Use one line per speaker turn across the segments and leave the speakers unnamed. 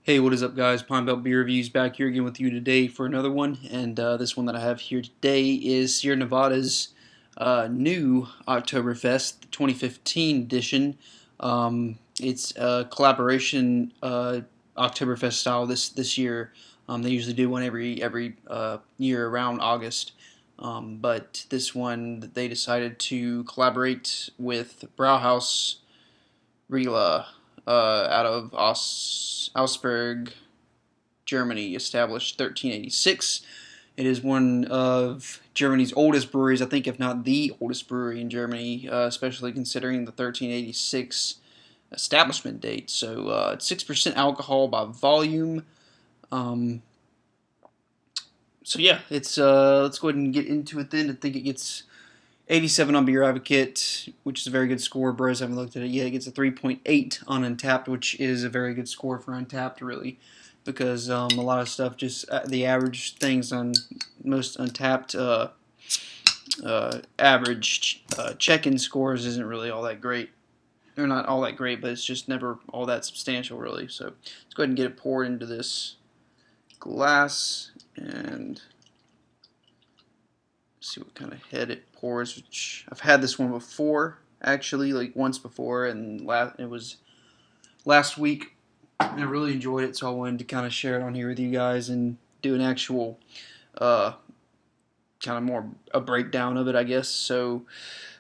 Hey, what is up, guys? Pine Belt Beer Reviews back here again with you today for another one. And this one that I have here today is Sierra Nevada's new Oktoberfest, the 2015 edition. It's a collaboration Oktoberfest style this year. They usually do one every year around August. But this one they decided to collaborate with Brauhaus Riegele out of Augsburg, Germany, established 1386. It is one of Germany's oldest breweries, I think, if not the oldest brewery in Germany, especially considering the 1386 establishment date. So it's 6% alcohol by volume. Um, so yeah, it's let's go ahead and get into it then. I think it gets 87 on Beer Advocate, which is a very good score. Bros haven't looked at it yet. It gets a 3.8 on Untapped, which is a very good score for Untapped, really, because a lot of stuff, just the average things on most Untapped average check-in scores isn't really all that great. They're not all that great, but it's just never all that substantial, really. So let's go ahead and get it poured into this glass and see what kind of head it pours. Which I've had this one before, actually, like once before, and it was last week, and I really enjoyed it. So I wanted to kind of share it on here with you guys and do an actual, kind of more a breakdown of it, I guess. So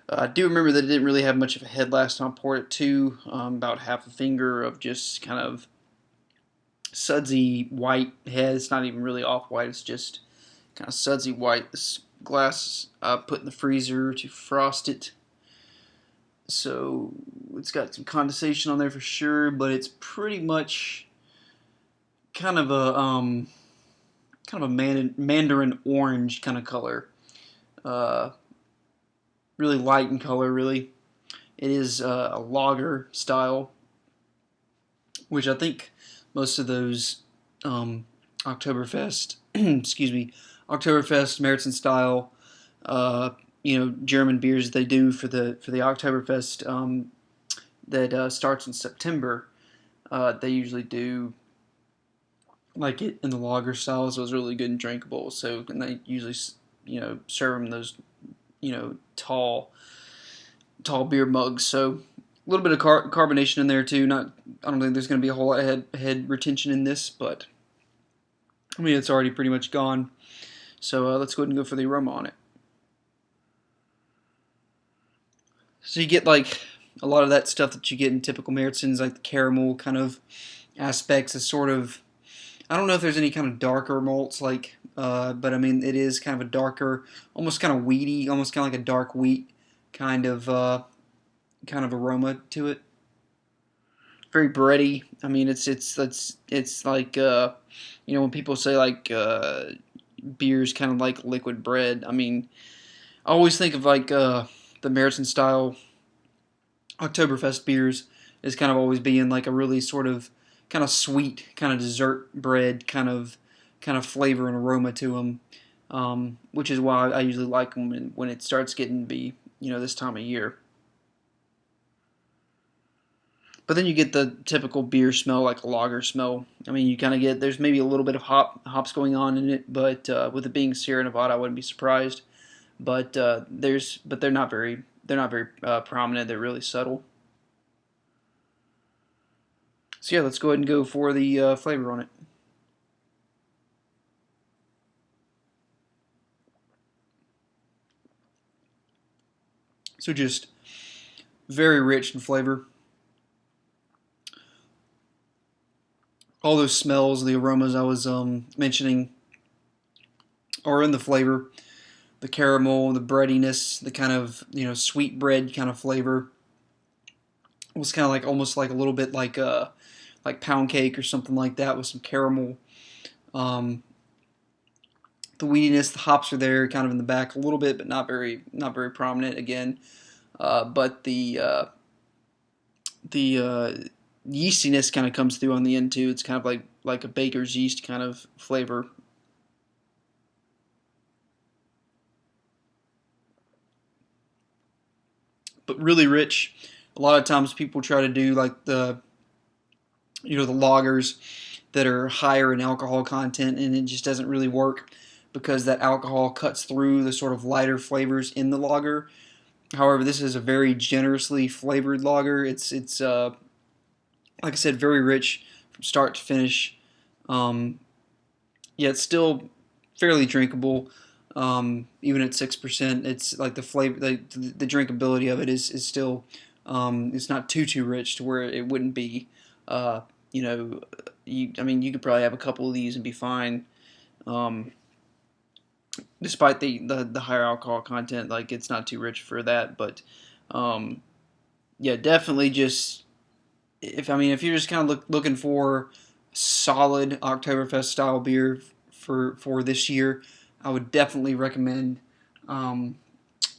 I do remember that it didn't really have much of a head last time I poured it too. About half a finger of just kind of sudsy white head. It's not even really off white. It's just kind of sudsy white. This glass I put in the freezer to frost it, so it's got some condensation on there for sure, but it's pretty much kind of a mandarin orange kind of color, really light in color. Really, it is a lager style, which I think most of those Oktoberfest excuse me, Oktoberfest, Märzen style, German beers they do for the Oktoberfest that starts in September. They usually do like it in the lager style, so it's really good and drinkable. So, and they usually serve them those tall beer mugs. So a little bit of carbonation in there too. I don't think there's going to be a whole lot of head retention in this, but I mean it's already pretty much gone. So let's go ahead and go for the aroma on it. So you get like a lot of that stuff that you get in typical Märzens, like the caramel kind of aspects. Is sort of, I don't know if there's any kind of darker malts, but I mean it is kind of a darker, almost kind of wheaty, almost kind of like a dark wheat kind of aroma to it. Very bready. I mean it's like when people say like beers kind of like liquid bread. I mean, I always think of like the Märzen style Oktoberfest beers as kind of always being like a really sort of kind of sweet, kind of dessert bread kind of flavor and aroma to them, which is why I usually like them when it starts getting to be this time of year. But then you get the typical beer smell, like a lager smell. I mean, you kind of get, there's maybe a little bit of hops going on in it, but with it being Sierra Nevada, I wouldn't be surprised. But they're not very prominent. They're really subtle. So yeah, let's go ahead and go for the flavor on it. So just very rich in flavor. All those smells, the aromas I was mentioning are in the flavor. The caramel, the breadiness, the kind of sweet bread kind of flavor. It was kind of like almost like a little bit like pound cake or something like that with some caramel. Um, the weediness, the hops are there, kind of in the back a little bit, but not very prominent again. But the yeastiness kind of comes through on the end too. It's kind of like a baker's yeast kind of flavor. But really rich. A lot of times people try to do like the lagers that are higher in alcohol content, and it just doesn't really work because that alcohol cuts through the sort of lighter flavors in the lager. However, this is a very generously flavored lager. It's like I said, very rich from start to finish. Um, yeah, it's still fairly drinkable. Even at 6%, it's like the flavor, the drinkability of it is still, it's not too rich to where it wouldn't be. Uh, you know, I mean, you could probably have a couple of these and be fine. Um, Despite the higher alcohol content, like it's not too rich for that. But um, yeah, definitely just if you're just kind of looking for solid Oktoberfest style beer for this year, I would definitely recommend um,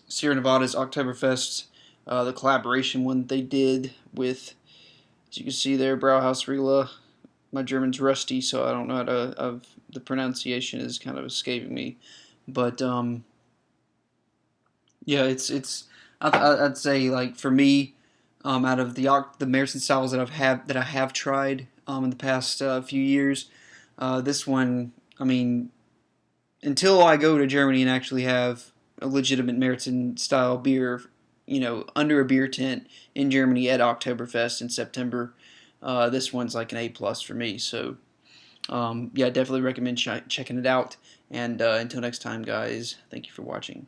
Sierra Nevada's Oktoberfest, the collaboration one they did with, as you can see there, Brauhaus Riegele. My German's rusty, so I don't know how to. The pronunciation is kind of escaping me, but yeah, it's. I'd say like for me, out of the Märzen styles that I have tried in the past few years, this one, I mean, until I go to Germany and actually have a legitimate Märzen style beer, under a beer tent in Germany at Oktoberfest in September, this one's like an A+ for me. So yeah, definitely recommend checking it out. And until next time, guys, thank you for watching.